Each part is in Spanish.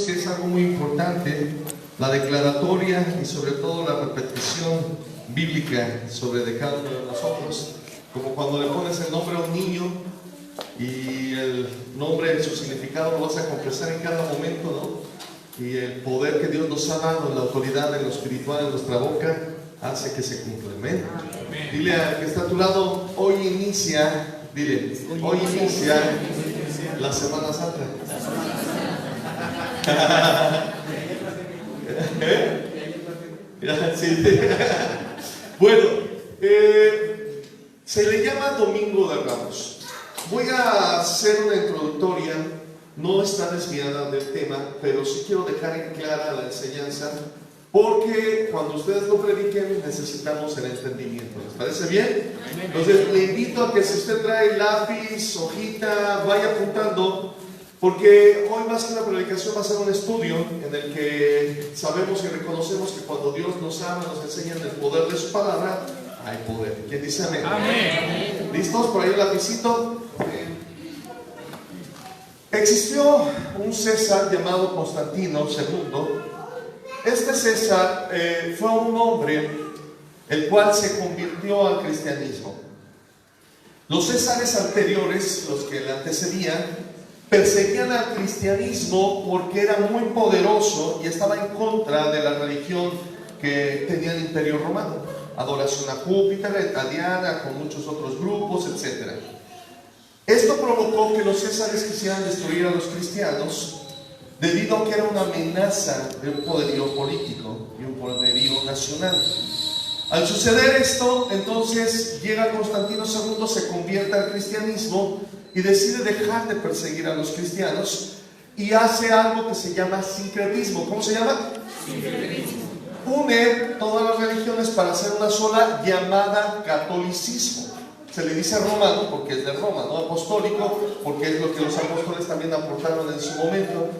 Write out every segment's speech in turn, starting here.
que es algo muy importante, la declaratoria y sobre todo la repetición bíblica sobre de cada uno de nosotros, como cuando le pones el nombre a un niño y el nombre, su significado lo vas a confesar en cada momento, ¿no? Y el poder que Dios nos ha dado, la autoridad en lo espiritual en nuestra boca, hace que se cumpla. Amén. Dile al que está a tu lado, hoy inicia, dile, hoy inicia la Semana Santa. Sí. Bueno, se le llama Domingo de Ramos. Voy a hacer una introductoria, no está desviada del tema, pero sí quiero dejar en clara la enseñanza, porque cuando ustedes lo prediquen necesitamos el entendimiento. ¿Les parece bien? Entonces le invito a que si usted trae lápiz, hojita, vaya apuntando, porque hoy más que una predicación va a ser un estudio en el que sabemos y reconocemos que cuando Dios nos ama, nos enseña el poder de su palabra, hay poder. ¿Quién dice amén? Amén. ¿Listos? Por ahí el lapicito. Existió un César llamado Constantino II. Este César fue un hombre el cual se convirtió al cristianismo. Los Césares anteriores, los que le antecedían, perseguían al cristianismo porque era muy poderoso y estaba en contra de la religión que tenía el Imperio Romano. Adoración a Júpiter, a Diana, con muchos otros grupos, etc. Esto provocó que los Césares quisieran destruir a los cristianos, debido a que era una amenaza de un poderío político y un poderío nacional. Al suceder esto, entonces llega Constantino II, se convierte al cristianismo y decide dejar de perseguir a los cristianos y hace algo que se llama sincretismo. ¿Cómo se llama? Sincretismo. Une todas las religiones para hacer una sola, llamada catolicismo. Se le dice romano porque es de Roma, no apostólico, porque es lo que los apóstoles también aportaron en su momento.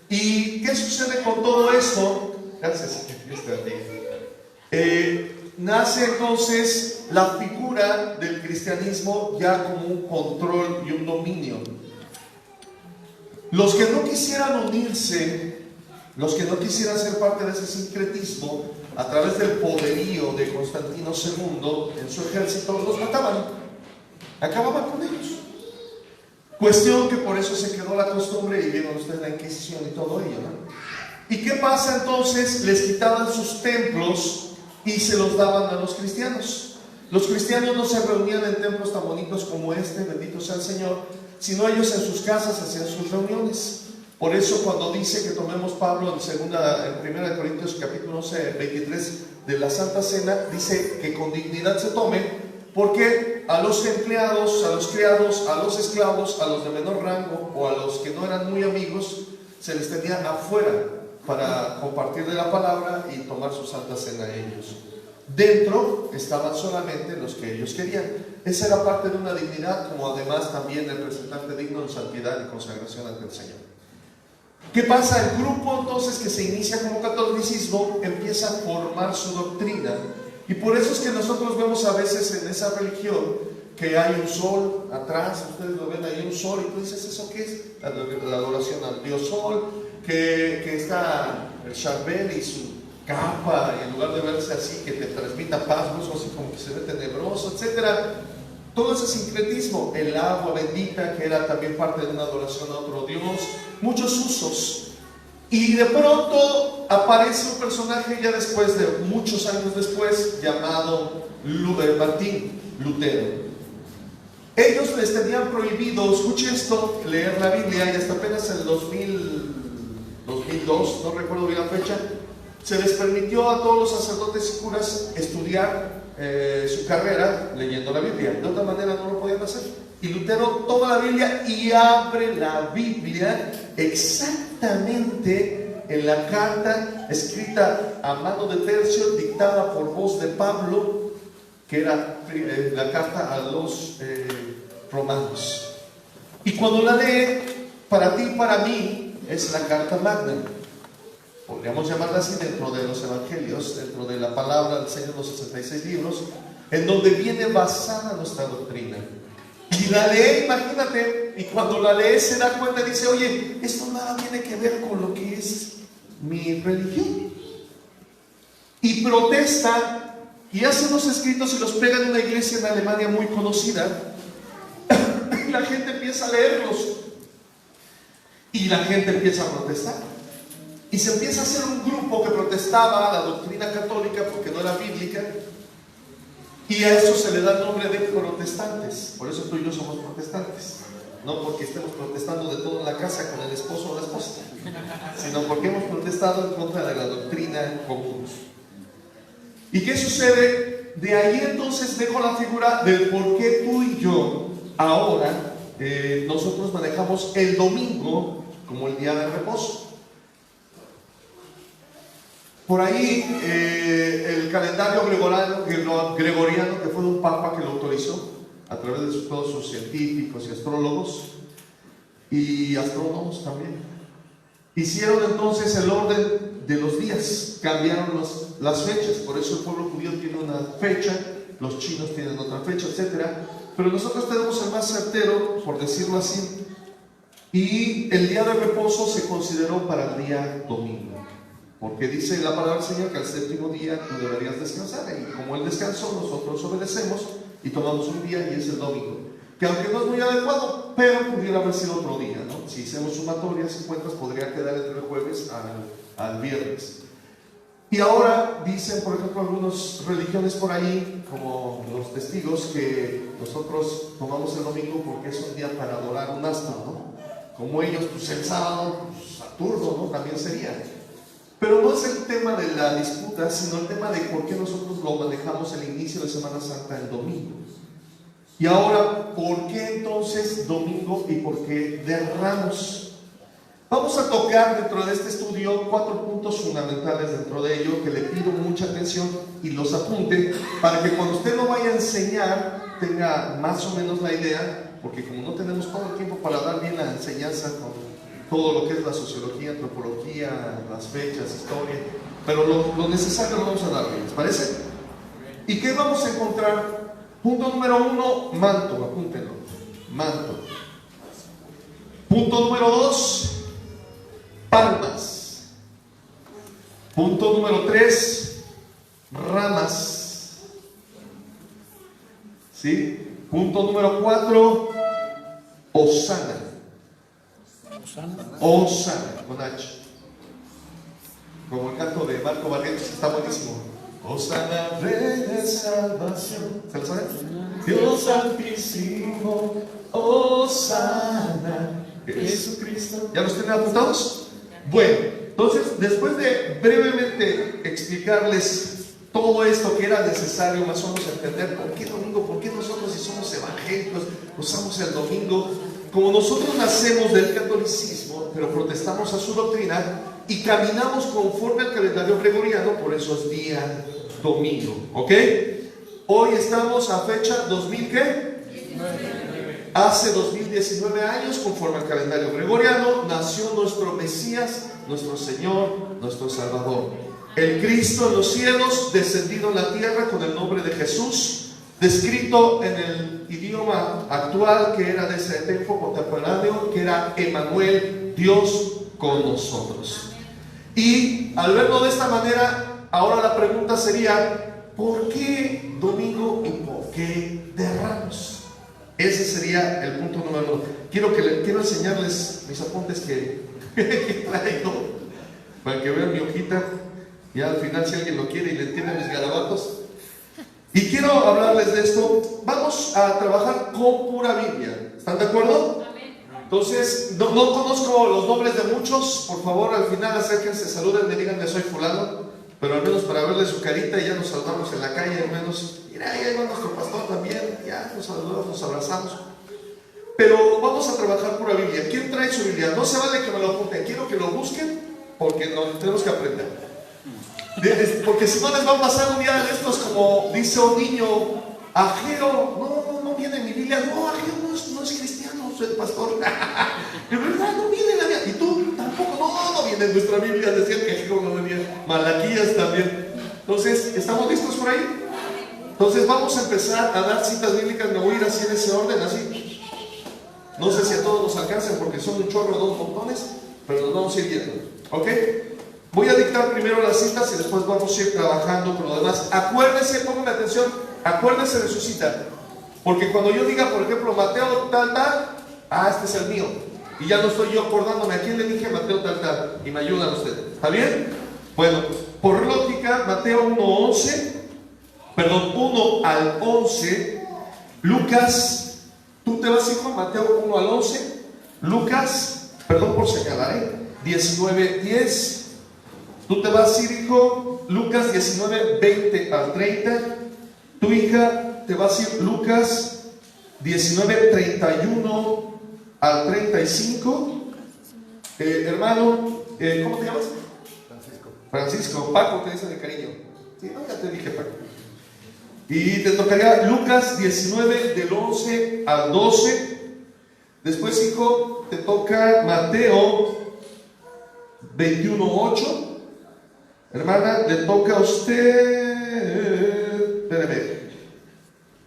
¿Y qué sucede con todo esto? Gracias, nace entonces la figura del cristianismo ya como un control y un dominio. Los que no quisieran unirse, los que no quisieran ser parte de ese sincretismo, a través del poderío de Constantino II en su ejército, los mataban, acababan con ellos. Cuestión que por eso se quedó la costumbre, y vieron ustedes la Inquisición y todo ello, ¿no? ¿Y qué pasa entonces? Les quitaban sus templos y se los daban a los cristianos. Los cristianos no se reunían en templos tan bonitos como este, bendito sea el Señor, sino ellos en sus casas hacían sus reuniones. Por eso cuando dice que tomemos Pablo en 1 Corintios capítulo 11, 23 de la Santa Cena, dice que con dignidad se tome, porque a los empleados, a los criados, a los esclavos, a los de menor rango o a los que no eran muy amigos, se les tenía afuera para compartir de la palabra y tomar su Santa Cena ellos. Dentro estaban solamente los que ellos querían. Esa era parte de una dignidad, como además también el representante digno de santidad y consagración ante el Señor. ¿Qué pasa? El grupo entonces que se inicia como catolicismo empieza a formar su doctrina, y por eso es que nosotros vemos a veces en esa religión que hay un sol atrás, ustedes lo ven ahí, un sol, y tú dices, ¿eso qué es? La adoración al dios sol, que está el Charbel y su capa, y en lugar de verse así, que te transmita paz, no así como que se ve tenebroso, etc. Todo ese sincretismo, el agua bendita, que era también parte de una adoración a otro dios, muchos usos. Y de pronto aparece un personaje ya después de muchos años después, llamado Martín Lutero. Ellos les tenían prohibido, escuche esto, leer la Biblia, y hasta apenas en el 2002, no recuerdo bien la fecha, se les permitió a todos los sacerdotes y curas estudiar su carrera leyendo la Biblia. De otra manera no lo podían hacer. Y Lutero toma la Biblia y abre la Biblia exactamente en la carta escrita a mano de Tercio, dictada por voz de Pablo, que era la carta a los romanos. Y cuando la lee, para ti y para mí, es la carta magna. Podríamos llamarla así dentro de los evangelios, dentro de la palabra del Señor, los 66 libros, en donde viene basada nuestra doctrina. Y la lee, imagínate, y cuando la lee se da cuenta y dice, oye, esto nada tiene que ver con lo que es religión. Y protesta y hace unos escritos y los pega en una iglesia en Alemania muy conocida. Y la gente empieza a leerlos. Y la gente empieza a protestar. Y se empieza a hacer un grupo que protestaba la doctrina católica porque no era bíblica. Y a eso se le da el nombre de protestantes. Por eso tú y yo somos protestantes. No porque estemos protestando de todo en la casa con el esposo o la esposa, sino porque hemos protestado en contra de la doctrina común. ¿Y qué sucede? De ahí entonces dejo la figura del por qué tú y yo ahora nosotros manejamos el domingo como el día de reposo. Por ahí el calendario gregoriano, que fue de un papa que lo autorizó a través de todos sus científicos y astrólogos y astrónomos también, hicieron entonces el orden de los días, cambiaron las fechas. Por eso el pueblo judío tiene una fecha, los chinos tienen otra fecha, etc. Pero nosotros tenemos el más certero, por decirlo así, y el día de reposo se consideró para el día domingo, porque dice la palabra del Señor que al séptimo día tú deberías descansar, y como Él descansó, nosotros obedecemos y tomamos un día, y es el domingo, que aunque no es muy adecuado, pero pudiera haber sido otro día, ¿no? Si hacemos sumatorias y cuentas, podría quedar entre el jueves al viernes. Y ahora dicen, por ejemplo, algunas religiones por ahí, como los testigos, que nosotros tomamos el domingo porque es un día para adorar un astro, ¿no? Como ellos, pues el sábado, pues Saturno, ¿no? También sería. Pero no es el tema de la disputa, sino el tema de por qué nosotros lo manejamos el inicio de Semana Santa el domingo. Y ahora, ¿por qué entonces domingo y por qué de Ramos? Vamos a tocar dentro de este estudio 4 puntos fundamentales dentro de ello, que le pido mucha atención y los apunte, para que cuando usted lo vaya a enseñar tenga más o menos la idea, porque como no tenemos todo el tiempo para dar bien la enseñanza con todo lo que es la sociología, antropología, las fechas, historia, pero lo necesario lo vamos a dar bien, ¿les parece? ¿Y qué vamos a encontrar? Punto número 1, manto, apúntenlo, manto. Punto número 2, palmas. Punto número 3, ramas. ¿Sí? Punto número 4, hosana. Hosana, con H. Como el canto de Marco Barrientos, que está buenísimo. Hosana, rey de salvación. ¿Se lo saben? Dios altísimo, hosana, Jesucristo. ¿Ya los tienen apuntados? Bueno, entonces, después de brevemente explicarles todo esto que era necesario más o menos entender por qué domingo, por qué nosotros, si somos evangélicos, usamos el domingo. Como nosotros nacemos del catolicismo, pero protestamos a su doctrina y caminamos conforme al calendario gregoriano, por eso es día domingo, ¿ok? Hoy estamos a fecha 2000, ¿qué? Hace 2019 años, conforme al calendario gregoriano, nació nuestro Mesías, nuestro Señor, nuestro Salvador. El Cristo en los cielos, descendido en la tierra con el nombre de Jesús, descrito en el idioma actual que era de ese tiempo contemporáneo, que era Emmanuel, Dios con nosotros. Y al verlo de esta manera, ahora la pregunta sería, ¿por qué domingo y por qué de Ramos? Ese sería el punto número 1. Quiero enseñarles mis apuntes que traigo, para que vean mi hojita. Ya al final, si alguien lo quiere y le entiende mis garabatos. Y quiero hablarles de esto. Vamos a trabajar con pura Biblia. ¿Están de acuerdo? Entonces, no conozco los nombres de muchos. Por favor, al final acérquense, saluden, me digan que soy fulano. Pero al menos para verle su carita, y ya nos saludamos en la calle, al menos. Mira, ahí va nuestro pastor también. Ya nos saludamos, nos abrazamos. Pero vamos a trabajar pura Biblia. ¿Quién trae su Biblia? No se vale que me lo apunten. Quiero que lo busquen, porque nos tenemos que aprender. Porque si no les va a pasar un día de estos, como dice un niño, Ajero, no viene en mi Biblia. No, Ajero no es cristiano, soy pastor. De verdad, no viene en la Biblia. Y tú tampoco, no viene en nuestra Biblia. Decían que Ajero no venía. Malaquías también. Entonces, ¿estamos listos por ahí? Entonces vamos a empezar a dar citas bíblicas. Me voy a ir así en ese orden, así. No sé si a todos nos alcancen porque son un chorro, 2 montones, pero nos vamos a ir viendo, ¿ok? Voy a dictar primero las citas y después vamos a ir trabajando con lo demás. Acuérdese, póngame atención, acuérdese de su cita. Porque cuando yo diga, por ejemplo, Mateo tal, tal, este es el mío. Y ya no estoy yo acordándome a quién le dije Mateo tal, tal. Y me ayudan ustedes. ¿Está bien? Bueno, por lógica, Mateo 1 al 11. Lucas, tú te vas, hijo, Mateo 1 al 11. Lucas, perdón por señalar, 19, 10. Tú te vas a ir, hijo, Lucas 19, 20 al 30. Tu hija te vas a ir Lucas 19, 31 al 35. Hermano, ¿cómo te llamas? Francisco. Paco te dice de cariño. Sí, no, ya te dije Paco. Y te tocaría Lucas 19, del 11 al 12. Después, hijo, te toca Mateo 21, 8. Hermana, le toca a usted, espérame,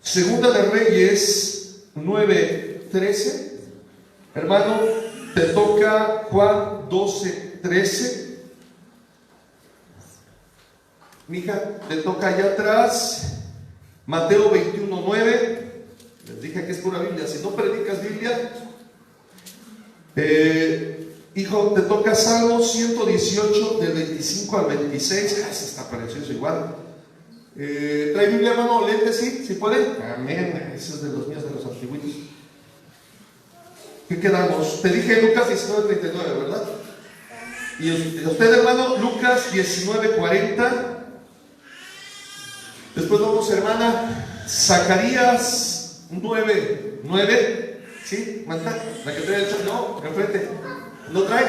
Segunda de Reyes 9, 13. Hermano, te toca Juan 12, 13. Mija, te toca allá atrás Mateo 21, 9. Les dije que es pura Biblia. Si no predicas Biblia, hijo, te toca Salmo 118, del 25 al 26. Ese está precioso igual. ¿Trae Biblia, hermano? ¿Lente? ¿Sí? ¿Sí puede? Amén. Ese es de los míos, de los antiguitos. ¿Qué quedamos? Te dije Lucas 19, 39, ¿verdad? Y usted, hermano, Lucas 19, 40. Después vamos, hermana, Zacarías 9, 9. ¿Sí? ¿Manta? La que trae el chat, no, enfrente. ¿No trae?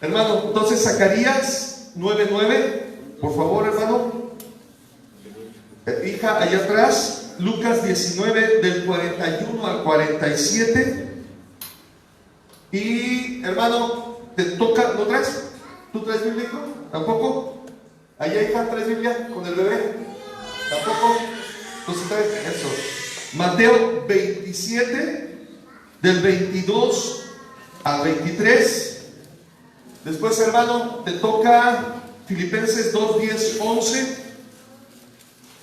Hermano, entonces Zacarías 9, 9. Por favor, hermano. Hija, allá atrás, Lucas 19, del 41 al 47. Y, hermano, te toca, ¿no traes? ¿Tú traes Biblia, hijo? ¿Tampoco? Allá, hija, ¿traes Biblia con el bebé? ¿Tampoco? Entonces traes eso. Mateo 27, del 22 al 23. Después, hermano, te toca Filipenses 2, 10, 11.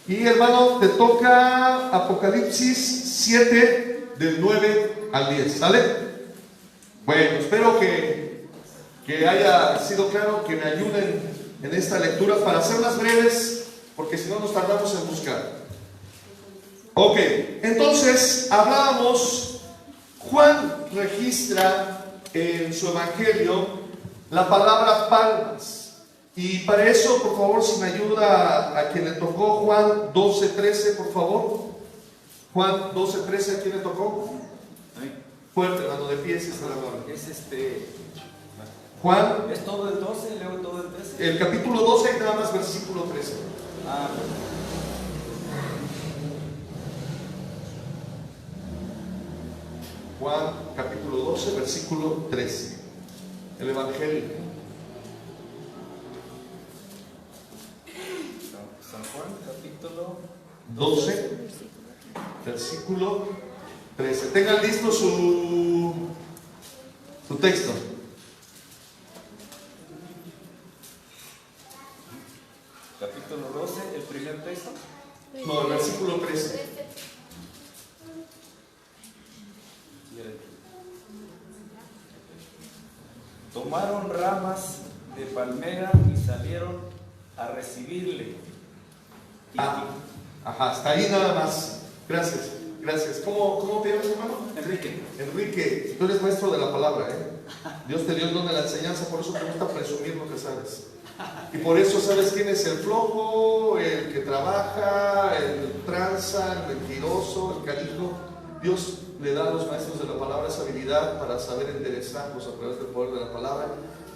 Y, hermano, te toca Apocalipsis 7, del 9 al 10. ¿Sale? Bueno, espero que haya sido claro, que me ayuden en esta lectura para hacerlas breves, porque si no nos tardamos en buscar. Ok, entonces hablábamos, Juan registra en su evangelio la palabra palmas. Y para eso, por favor, si me ayuda a quien le tocó Juan 12, 13, por favor. Juan 12, 13, ¿a quién le tocó? Fuerte, hermano, de pie, si está la palabra. Es Juan. ¿Es todo el 12, luego todo el 13? El capítulo 12 y nada más versículo 13. Juan, capítulo 12, versículo 13. El Evangelio. San Juan, capítulo 12, versículo 13. Tengan listo su texto. Capítulo 12, el primer texto. No, el versículo 13. Tomaron ramas de palmera y salieron a recibirle. Ajá, hasta ahí nada más. Gracias, gracias. ¿Cómo te llamas, hermano? Enrique. Enrique, tú eres maestro de la palabra, ¿eh? Dios te dio el don de la enseñanza, por eso te gusta presumir lo que sabes. Y por eso sabes quién es el flojo, el que trabaja, el tranza, el mentiroso, el canijo. Dios le da a los maestros de la palabra esa habilidad para saber enderezarlos a través del poder de la palabra.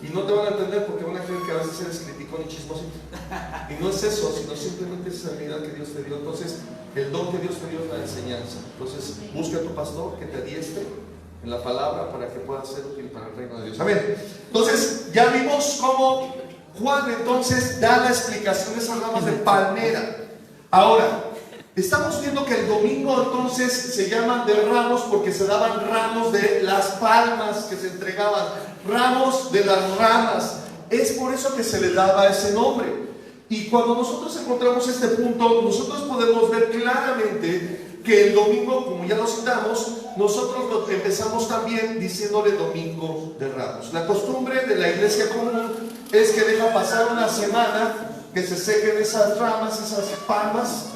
Y no te van a entender porque van a creer que a veces eres criticón y chismosito. Y no es eso, sino simplemente esa habilidad que Dios te dio. Entonces, el don que Dios te dio es la enseñanza. Entonces, busca a tu pastor que te adiestre en la palabra para que pueda ser útil para el reino de Dios. Amén. Entonces, ya vimos cómo Juan entonces da la explicación de esas ramas de palmera. Ahora, estamos viendo que el domingo entonces se llaman de ramos porque se daban ramos de las palmas que se entregaban, ramos de las ramas. Es por eso que se le daba ese nombre. Y cuando nosotros encontramos este punto, nosotros podemos ver claramente que el domingo, como ya lo citamos, nosotros lo empezamos también diciéndole Domingo de Ramos. La costumbre de la iglesia común es que deja pasar una semana, que se sequen esas ramas, esas palmas,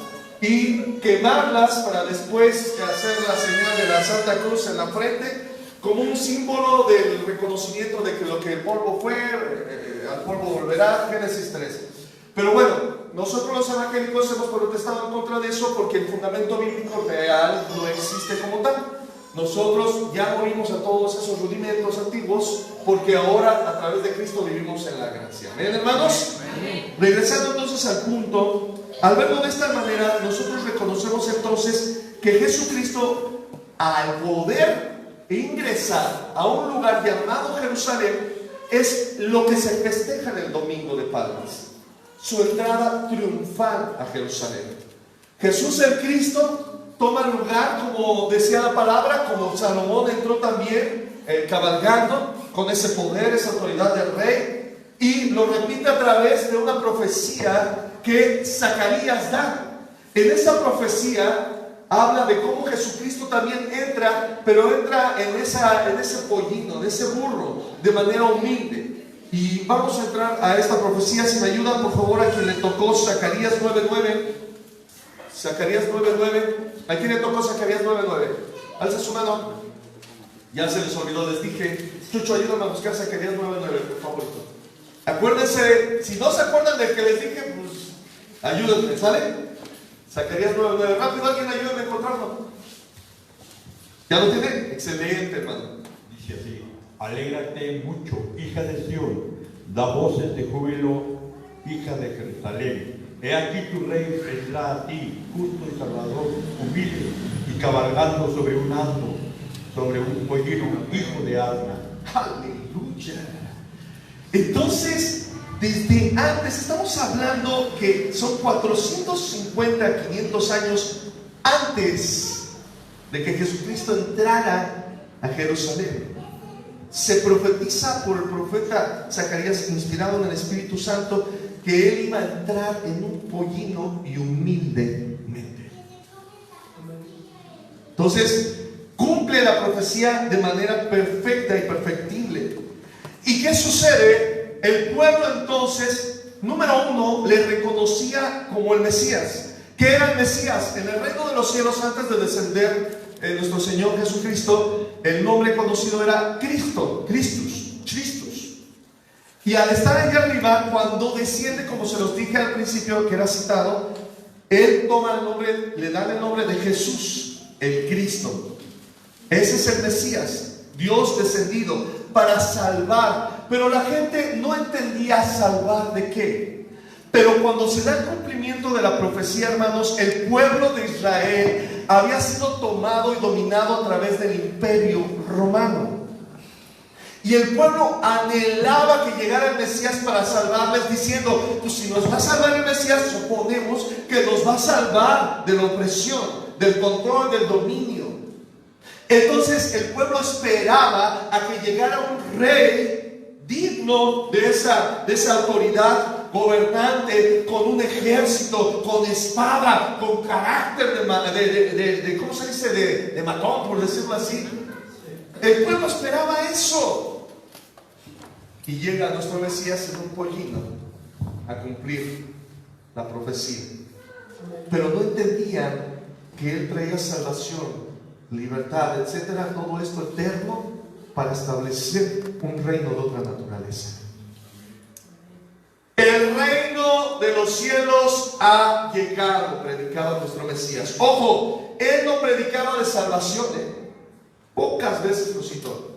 y quemarlas para después hacer la señal de la Santa Cruz en la frente, como un símbolo del reconocimiento de que lo que el polvo fue, al polvo volverá, Génesis 13. Pero bueno, nosotros los evangélicos hemos protestado en contra de eso porque el fundamento bíblico real no existe como tal. Nosotros ya morimos a todos esos rudimentos antiguos porque ahora a través de Cristo vivimos en la gracia. ¿Ven, hermanos? Regresando entonces al punto, al verlo de esta manera, nosotros reconocemos entonces que Jesucristo, al poder ingresar a un lugar llamado Jerusalén, es lo que se festeja en el Domingo de Palmas. Su entrada triunfal a Jerusalén. Jesús el Cristo toma lugar, como decía la palabra, como Salomón entró también cabalgando con ese poder, esa autoridad del rey, y lo repite a través de una profecía que Zacarías da. En esa profecía habla de cómo Jesucristo también entra, pero entra en ese pollino, en ese burro, de manera humilde. Y vamos a entrar a esta profecía. Si me ayudan, por favor, a quien le tocó Zacarías 9:9. Zacarías 9:9. ¿A quién le tocó Zacarías 9:9? Alza su mano. Ya se les olvidó, les dije. Chucho, ayúdame a buscar Zacarías 9:9, por favor. Acuérdense, si no se acuerdan del que les dije, pues ayúdenme, ¿sale? Zacarías 9:9. Rápido, alguien ayúdame a encontrarlo. ¿Ya lo tiene? Excelente, hermano. Dice así: alégrate mucho, hija de Sión, da voces de júbilo, hija de Jerusalén. He aquí tu rey vendrá a ti, justo y salvador, humilde y cabalgando sobre un asno, sobre un pollino, hijo de asna. Aleluya. Entonces, desde antes, estamos hablando que son 450, 500 años antes de que Jesucristo entrara a Jerusalén. Se profetiza por el profeta Zacarías, inspirado en el Espíritu Santo, que él iba a entrar en un pollino y humildemente. Entonces, cumple la profecía de manera perfecta y perfectible. ¿Y qué sucede? El pueblo entonces, número uno, le reconocía como el Mesías. ¿Qué era el Mesías? En el reino de los cielos, antes de descender nuestro Señor Jesucristo, el nombre conocido era Cristo, Christus. Y al estar allá arriba, cuando desciende, como se los dije al principio, que era citado, él toma el nombre, le dan el nombre de Jesús, el Cristo. Ese es el Mesías, Dios descendido para salvar. Pero la gente no entendía salvar de qué. Pero cuando se da el cumplimiento de la profecía, hermanos, el pueblo de Israel había sido tomado y dominado a través del imperio romano. Y el pueblo anhelaba que llegara el Mesías para salvarles, diciendo: pues si nos va a salvar el Mesías, suponemos que nos va a salvar de la opresión, del control, del dominio. Entonces el pueblo esperaba a que llegara un rey digno de esa autoridad gobernante, con un ejército, con espada, con carácter de ¿cómo se dice? De matón, por decirlo así. El pueblo esperaba eso. Y llega nuestro Mesías en un pollino a cumplir la profecía. Pero no entendían que él traía salvación, libertad, etcétera, todo esto eterno, para establecer un reino de otra naturaleza. El reino de los cielos ha llegado, predicaba nuestro Mesías. Ojo, él no predicaba de salvación, pocas veces lo citó.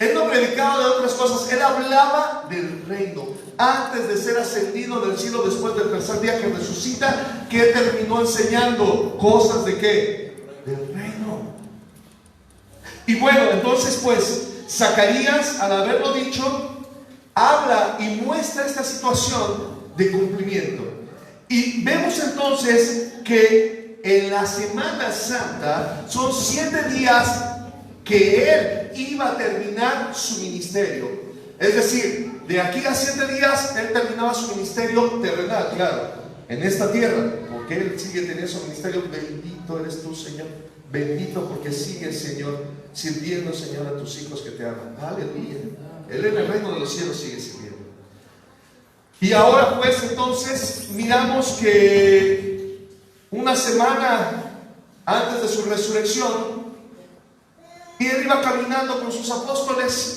Él no predicaba de otras cosas, él hablaba del reino. Antes de ser ascendido del cielo, después del tercer día que resucita, ¿qué terminó enseñando? ¿Cosas de qué? Del reino. Y bueno, entonces pues Zacarías, al haberlo dicho, habla y muestra esta situación de cumplimiento. Y vemos entonces que en la Semana Santa son 7 días que él iba a terminar su ministerio. Es decir, de aquí a 7 días él terminaba su ministerio terrenal, claro, en esta tierra, porque él sigue teniendo su ministerio. Bendito eres tú, Señor, bendito porque sigues, Señor, sirviendo, Señor, a tus hijos que te aman. Aleluya. Él en el reino de los cielos sigue sirviendo. Y ahora pues entonces miramos que una semana antes de su resurrección, y él iba caminando con sus apóstoles,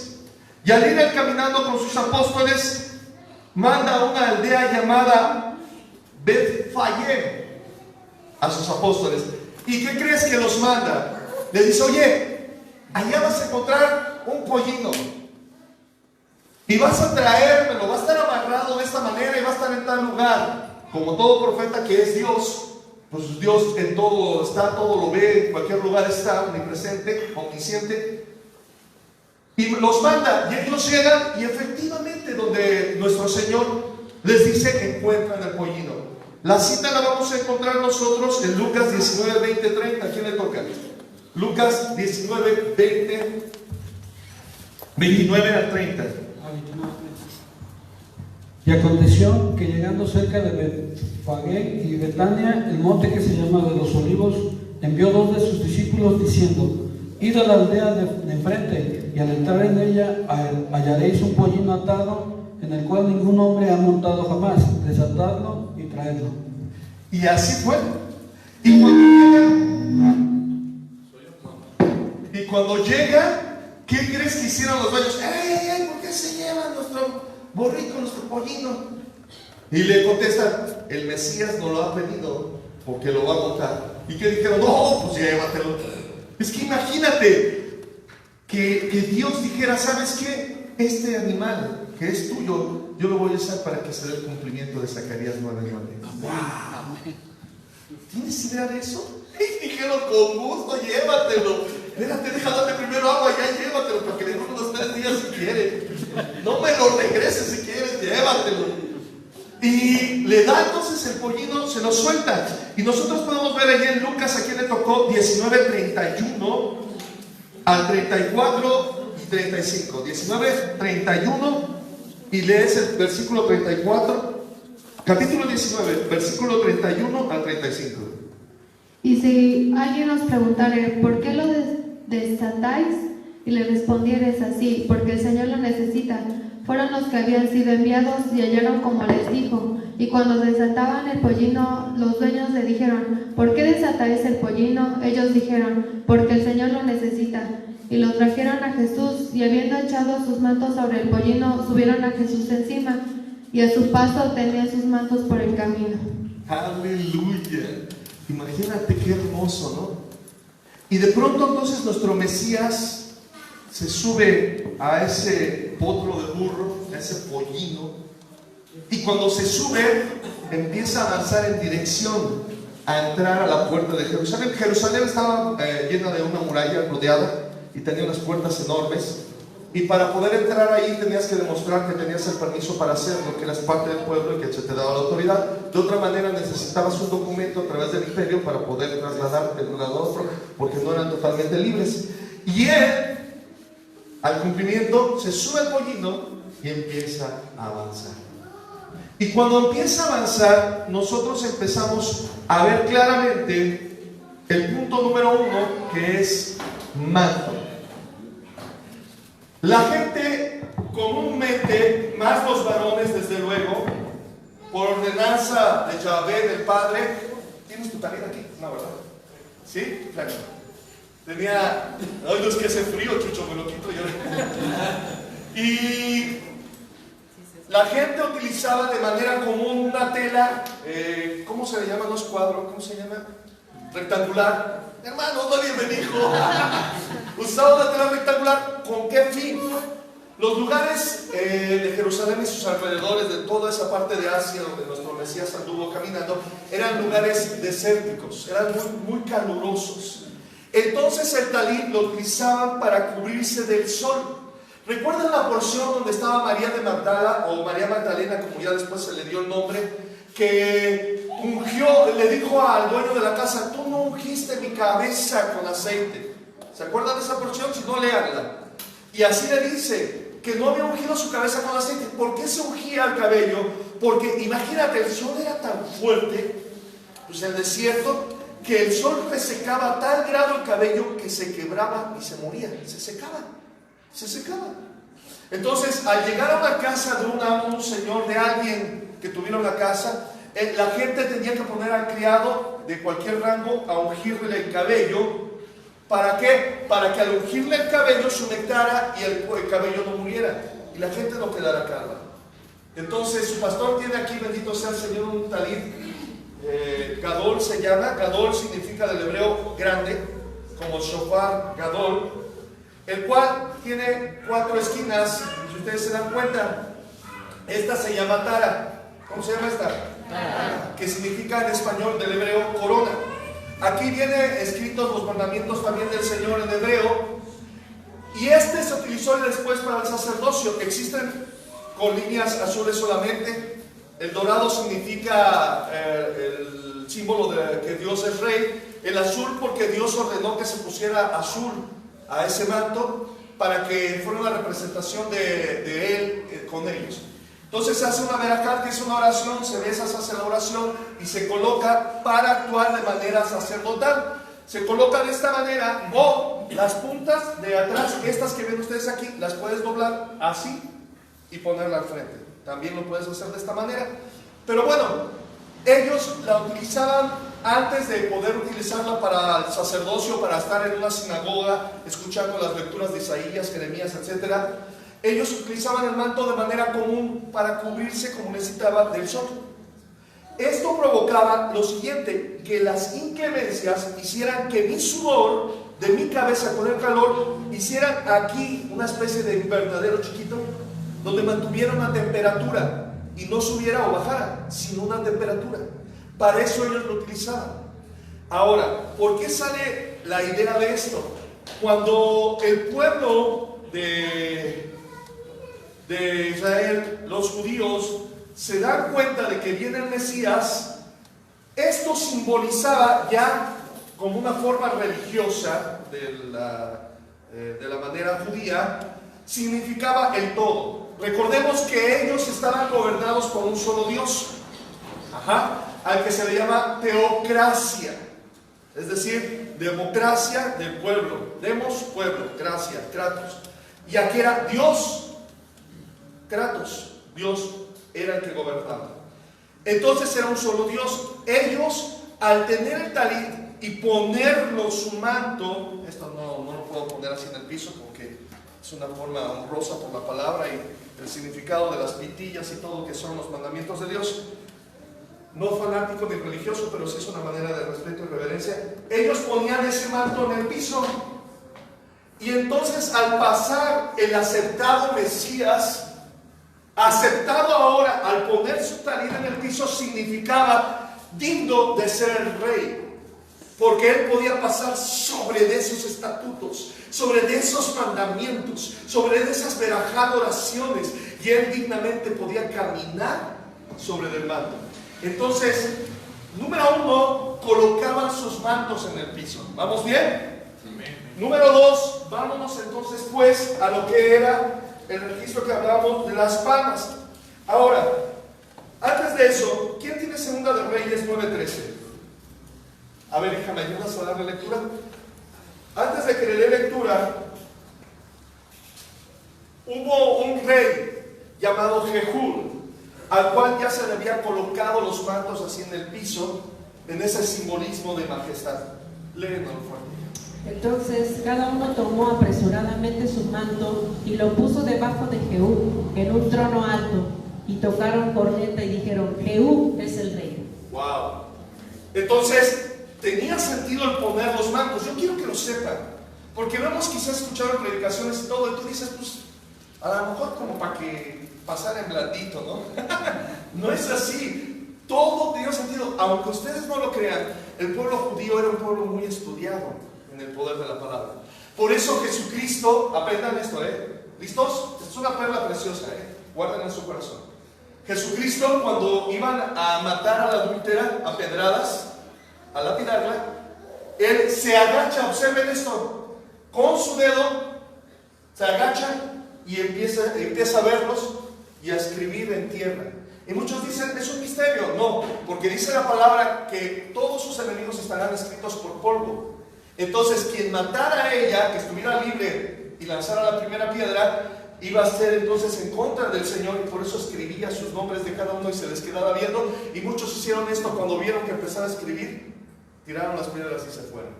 y al ir él caminando con sus apóstoles, manda a una aldea llamada Betfagé a sus apóstoles. ¿Y qué crees que los manda? Le dice: oye, allá vas a encontrar un pollino, y vas a traérmelo, va a estar amarrado de esta manera, y va a estar en tal lugar. Como todo profeta que es Dios, pues Dios en todo está, todo lo ve, en cualquier lugar está, omnipresente, omnisciente. Y los manda, y ellos llegan, y efectivamente donde nuestro Señor les dice que encuentran el pollino. La cita la vamos a encontrar nosotros en Lucas 19, 20, 30. ¿A quién le toca? Lucas 19, 20, 29 al 30. Y aconteció que llegando cerca de Betfagé y Betania, el monte que se llama de los Olivos, envió 2 de sus discípulos diciendo: id a la aldea de enfrente, y al entrar en ella hallaréis un pollino atado, en el cual ningún hombre ha montado jamás. Desatadlo y traedlo. Y así fue. Y cuando llega, ¿qué crees que hicieron los dueños? ¡Ey, por qué se llevan nuestro borrico, nuestro pollino? Y le contestan: el Mesías nos lo ha pedido porque lo va a montar. ¿Y qué dijeron? No, pues llévatelo. Es que imagínate que Dios dijera: ¿sabes qué? Este animal que es tuyo, yo lo voy a usar para que se dé el cumplimiento de Zacarías 9:9. ¡Wow! ¿Tienes idea de eso? Y dijeron: con gusto, llévatelo. Espérate, deja darle primero agua, ya llévatelo, para que le dure unos 3 días si quiere. No me lo regreses si quieres, llévatelo. Y le da entonces el pollino, se lo suelta. Y nosotros podemos ver allí en Lucas, a quien le tocó 19, 31 al 34 y 35. 19, 31 y lees el versículo 34. Capítulo 19, versículo 31 al 35. Y si alguien os preguntare: ¿por qué lo desatáis? Y le respondieres así: porque el Señor lo necesita. Fueron los que habían sido enviados y hallaron como les dijo. Y cuando desataban el pollino, los dueños le dijeron: ¿por qué desatáis el pollino? Ellos dijeron: porque el Señor lo necesita. Y lo trajeron a Jesús, y habiendo echado sus mantos sobre el pollino, subieron a Jesús encima, y a su paso tenían sus mantos por el camino. Aleluya. Imagínate qué hermoso, ¿no? Y de pronto entonces nuestro Mesías se sube a ese potro de burro, a ese pollino, y cuando se sube empieza a avanzar en dirección a entrar a la puerta de Jerusalén. Jerusalén estaba llena de una muralla rodeada y tenía unas puertas enormes, y para poder entrar ahí tenías que demostrar que tenías el permiso para hacerlo, que eras parte del pueblo y que se te daba la autoridad. De otra manera necesitabas un documento a través del imperio para poder trasladarte de un lado a otro, porque no eran totalmente libres. Y él, al cumplimiento, se sube al pollino y empieza a avanzar. Y cuando empieza a avanzar, nosotros empezamos a ver claramente el punto número 1, que es manto. La gente comúnmente, más los varones desde luego, por ordenanza de Yahvé, del Padre. ¿Tienes tu talita aquí? No, ¿verdad? ¿Sí? Claro. Tenía... Ay, no, es que hace frío, Chucho, me lo quito yo. Y la gente utilizaba de manera común una tela, ¿cómo se le llama? No es cuadro, ¿cómo se llama? Rectangular. Hermano, nadie me dijo. Usaba una tela rectangular. ¿Con qué fin? Los lugares de Jerusalén y sus alrededores, de toda esa parte de Asia donde nuestro Mesías anduvo caminando, eran lugares desérticos, eran muy calurosos. Entonces el talit lo utilizaban para cubrirse del sol. ¿Recuerdan la porción donde estaba María de Magdala, o María Magdalena, como ya después se le dio el nombre, que ungió, le dijo al dueño de la casa: tú no ungiste mi cabeza con aceite? ¿Se acuerdan de esa porción? Si no, léanla. Y así le dice: que no había ungido su cabeza con aceite. ¿Por qué se ungía el cabello? Porque imagínate, el sol era tan fuerte, pues el desierto, que el sol resecaba a tal grado el cabello que se quebraba y se moría, se secaba. Entonces, al llegar a una casa de un amo, un señor, de alguien que tuviera una casa, la gente tenía que poner al criado de cualquier rango a ungirle el cabello. ¿Para qué? Para que al ungirle el cabello se humectara y el cabello no muriera y la gente no quedara calva. Entonces su pastor tiene aquí, bendito sea el Señor, un talit, gadol se llama. Gadol significa del hebreo grande, como shofar, gadol, el cual tiene 4 esquinas. Si ustedes se dan cuenta, esta se llama tara. ¿Cómo se llama esta? Tara. Que significa en español del hebreo corona. Aquí viene escritos los mandamientos también del Señor en hebreo, y este se utilizó después para el sacerdocio. Existen con líneas azules solamente. El dorado significa el símbolo de que Dios es rey. El azul porque Dios ordenó que se pusiera azul a ese manto para que fuera una representación de Él con ellos. Entonces se hace una verajá, que es una oración, se besa, se hace la oración y se coloca para actuar de manera sacerdotal. Se coloca de esta manera, o las puntas de atrás, estas que ven ustedes aquí, las puedes doblar así y ponerla al frente. También lo puedes hacer de esta manera. Pero bueno, ellos la utilizaban antes de poder utilizarla para el sacerdocio, para estar en una sinagoga, escuchando las lecturas de Isaías, Jeremías, etc. Ellos utilizaban el manto de manera común para cubrirse como necesitaba del sol. Esto provocaba lo siguiente, que las inclemencias hicieran que mi sudor de mi cabeza con el calor hicieran aquí una especie de invernadero chiquito, donde mantuviera una temperatura y no subiera o bajara, sino una temperatura. Para eso ellos lo utilizaban. Ahora, ¿por qué sale la idea de esto? Cuando el pueblo de Israel, los judíos, se dan cuenta de que viene el Mesías, esto simbolizaba ya como una forma religiosa de la manera judía, significaba el todo. Recordemos que ellos estaban gobernados por un solo Dios, al que se le llama teocracia, es decir, democracia del pueblo. Demos, pueblo, gracia, kratos. Y aquí era Dios, Kratos, Dios era el que gobernaba. Entonces era un solo Dios. Ellos, al tener el talit y ponerlo su manto, esto no lo puedo poner así en el piso porque es una forma honrosa por la palabra y el significado de las pitillas y todo que son los mandamientos de Dios, no fanático ni religioso, pero sí es una manera de respeto y reverencia. Ellos ponían ese manto en el piso, y entonces al pasar el aceptado Mesías, aceptado ahora, al poner su talit en el piso, significaba digno de ser el rey, porque él podía pasar sobre de esos estatutos, sobre de esos mandamientos, sobre de esas verajá oraciones, y él dignamente podía caminar sobre el manto. Entonces, número 1, colocaban sus mantos en el piso. ¿Vamos bien? Número 2, vámonos entonces pues a lo que era el registro que hablábamos de las palmas. Ahora, antes de eso, ¿quién tiene Segunda de Reyes 9:13? A ver, hija, ¿me ayudas a darle lectura? Antes de que le dé lectura, hubo un rey llamado Jehú, al cual ya se le había colocado los mantos así en el piso, en ese simbolismo de majestad. Léenos fuerte. Entonces cada uno tomó apresuradamente su manto y lo puso debajo de Jehú en un trono alto, y tocaron corneta y dijeron: Jehú es el rey. Wow. Entonces tenía sentido el poner los mantos. Yo quiero que lo sepan, porque lo hemos quizás escuchado en predicaciones y todo, y tú dices, pues a lo mejor como para que pasara en blandito, ¿no? No es así. Todo tenía sentido. Aunque ustedes no lo crean, el pueblo judío era un pueblo muy estudiado en el poder de la palabra. Por eso Jesucristo, aprendan esto, ¿listos? Es una perla preciosa, guárdenla en su corazón. Jesucristo, cuando iban a matar a la adúltera a pedradas, a lapidarla, él se agacha, observen esto, con su dedo se agacha y empieza a verlos y a escribir en tierra. Y muchos dicen, es un misterio. No, porque dice la palabra que todos sus enemigos estarán escritos por polvo. Entonces, quien matara a ella, que estuviera libre y lanzara la primera piedra, iba a ser entonces en contra del Señor, y por eso escribía sus nombres de cada uno y se les quedaba viendo. Y muchos hicieron esto cuando vieron que empezaba a escribir, tiraron las piedras y se fueron.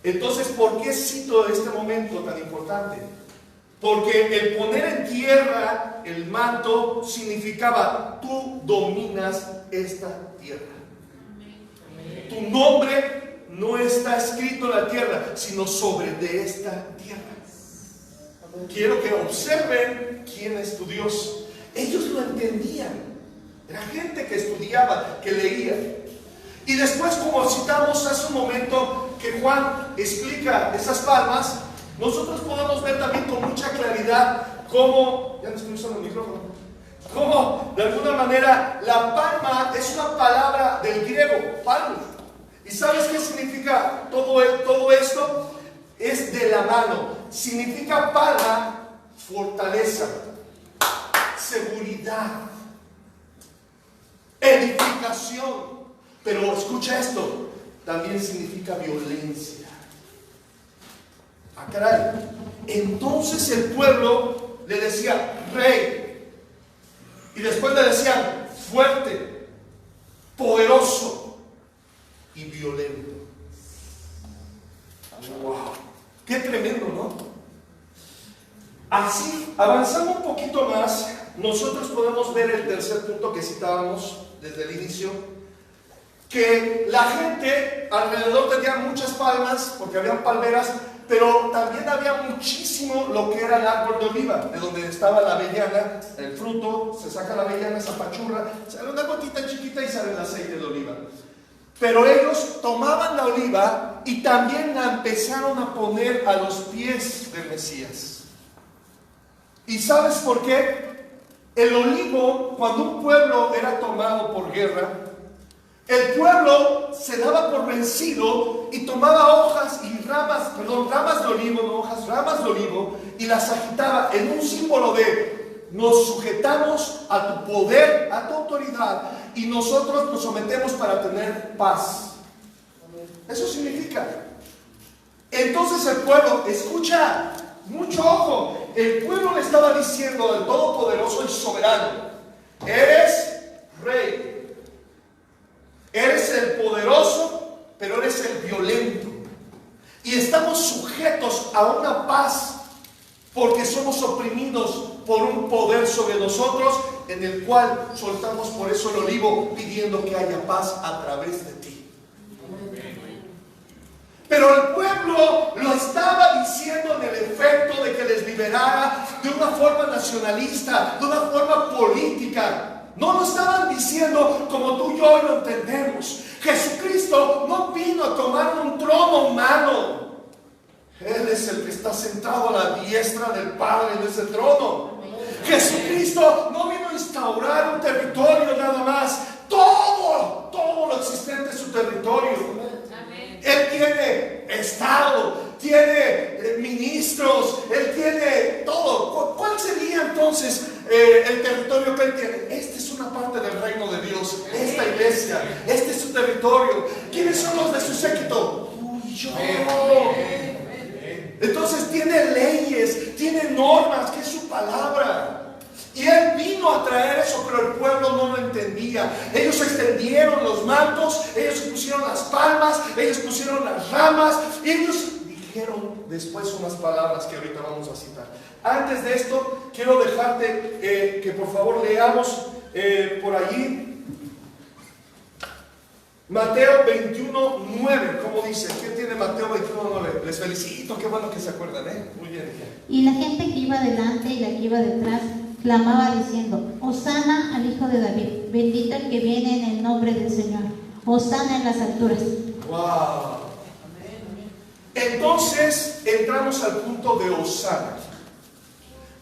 Entonces, ¿por qué cito este momento tan importante? Porque el poner en tierra el manto significaba: tú dominas esta tierra. Tu nombre no está escrito en la tierra, sino sobre de esta tierra. Quiero que observen quién es tu Dios. Ellos lo entendían. Era gente que estudiaba, que leía. Y después, como citamos hace un momento, que Juan explica esas palmas, nosotros podemos ver también con mucha claridad cómo, ya no estoy usando el micrófono, cómo de alguna manera la palma es una palabra del griego, palma. ¿Y sabes qué significa todo esto? Es de la mano. Significa palma, fortaleza, seguridad, edificación. Pero escucha esto, también significa violencia. Ah, caray. Entonces el pueblo le decía rey, y después le decían fuerte, poderoso y violento. ¡Wow! ¡Qué tremendo!, ¿no? Así, avanzando un poquito más, nosotros podemos ver el tercer punto que citábamos desde el inicio, que la gente alrededor tenía muchas palmas, porque habían palmeras, pero también había muchísimo lo que era el árbol de oliva, de donde estaba la avellana, el fruto, se saca la avellana, se apachurra, sale una gotita chiquita y sale el aceite de oliva. Pero ellos tomaban la oliva y también la empezaron a poner a los pies del Mesías. ¿Y sabes por qué? El olivo, cuando un pueblo era tomado por guerra, el pueblo se daba por vencido y tomaba hojas y ramas de olivo, no hojas, ramas de olivo, y las agitaba en un símbolo de: nos sujetamos a tu poder, a tu autoridad, y nosotros nos sometemos para tener paz. Eso significa. Entonces el pueblo, escucha, mucho ojo, el pueblo le estaba diciendo al Todopoderoso y Soberano: eres rey, eres el poderoso, pero eres el violento, y estamos sujetos a una paz, porque somos oprimidos por un poder sobre nosotros, en el cual soltamos por eso el olivo, pidiendo que haya paz a través de ti. Pero el pueblo lo estaba diciendo en el efecto de que les liberara de una forma nacionalista, de una forma política. No lo estaban diciendo como tú y yo lo entendemos. Jesucristo no vino a tomar un trono humano. Él es el que está sentado a la diestra del Padre en ese trono. Jesucristo no vino a instaurar un territorio nada más. Todo lo existente es su territorio. Él tiene Estado, tiene ministros, Él tiene todo. ¿Cuál sería entonces el territorio que Él tiene? Esta es una parte del reino de Dios, esta iglesia, este es su territorio. ¿Quiénes son los de su séquito? Tú y yo. Entonces tiene leyes, tiene normas, que es su palabra. Y Él vino a traer eso, pero el pueblo no lo entendía. Ellos extendieron los mantos, ellos pusieron las palmas, ellos pusieron las ramas, ellos dijeron después unas palabras que ahorita vamos a citar. Antes de esto, quiero dejarte que por favor leamos por allí Mateo 21:9, ¿cómo dice? ¿Qué tiene Mateo 21:9? Les felicito, qué bueno que se acuerdan, Muy bien. Y la gente que iba delante y la que iba detrás clamaba diciendo: Hosana al Hijo de David, bendito el que viene en el nombre del Señor, Hosana en las alturas. ¡Wow! Entonces entramos al punto de Hosana.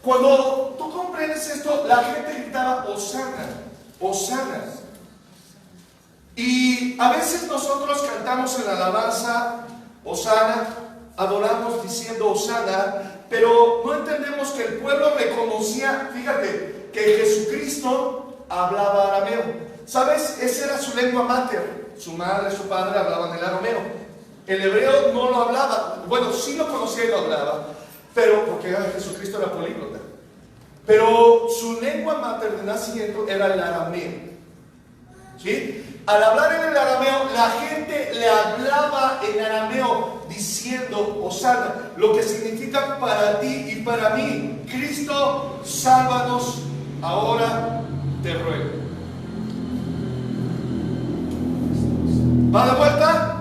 Cuando tú comprendes esto, la gente gritaba Hosana, Hosana. Y a veces nosotros cantamos en la alabanza Hosana, adoramos diciendo Hosana, pero no entendemos que el pueblo reconocía, fíjate, que Jesucristo hablaba arameo. ¿Sabes? Esa era su lengua mater. Su madre, su padre hablaban el arameo. El hebreo no lo hablaba. Bueno, sí lo conocía y lo hablaba, pero porque Jesucristo era políglota. Pero su lengua mater de nacimiento era el arameo. ¿Sí? Al hablar en el arameo, la gente le hablaba en arameo diciendo Hosana, lo que significa para ti y para mí: Cristo, sálvanos, ahora te ruego. ¿Va de vuelta?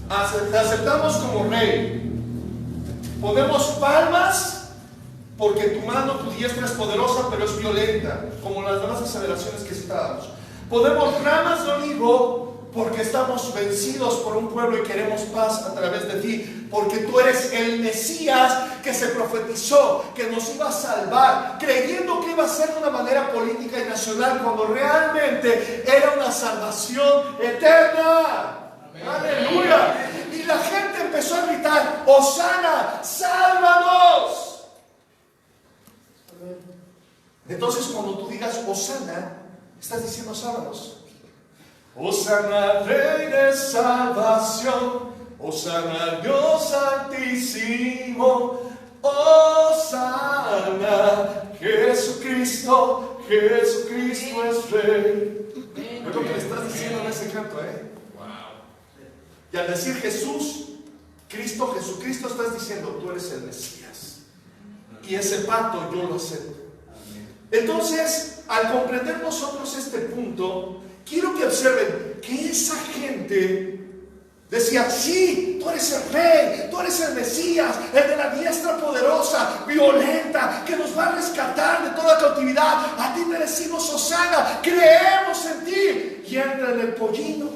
Aceptamos como rey. Ponemos palmas porque tu mano, tu diestra es poderosa, pero es violenta, como las demás aseveraciones que citábamos. Podemos ramas de olivo porque estamos vencidos por un pueblo y queremos paz a través de ti, porque tú eres el Mesías que se profetizó, que nos iba a salvar, creyendo que iba a ser de una manera política y nacional, cuando realmente era una salvación eterna. ¡Aleluya! Y la gente empezó a gritar: Hosana, sálvanos. Entonces, cuando tú digas Hosana, estás diciendo sálvanos. Hosana, Rey de salvación, Hosana, Dios altísimo, Hosana, Jesucristo, Jesucristo es Rey. Es lo que le estás diciendo en ese canto, Y al decir Jesús, Cristo, Jesucristo, estás diciendo: tú eres el Mesías. Y ese pacto yo lo acepto. Entonces, al comprender nosotros este punto, quiero que observen que esa gente decía: sí, tú eres el Rey, tú eres el Mesías, el de la diestra poderosa, violenta, que nos va a rescatar de toda cautividad. A ti te decimos Hosana, creemos en ti. Y entra en el pollino.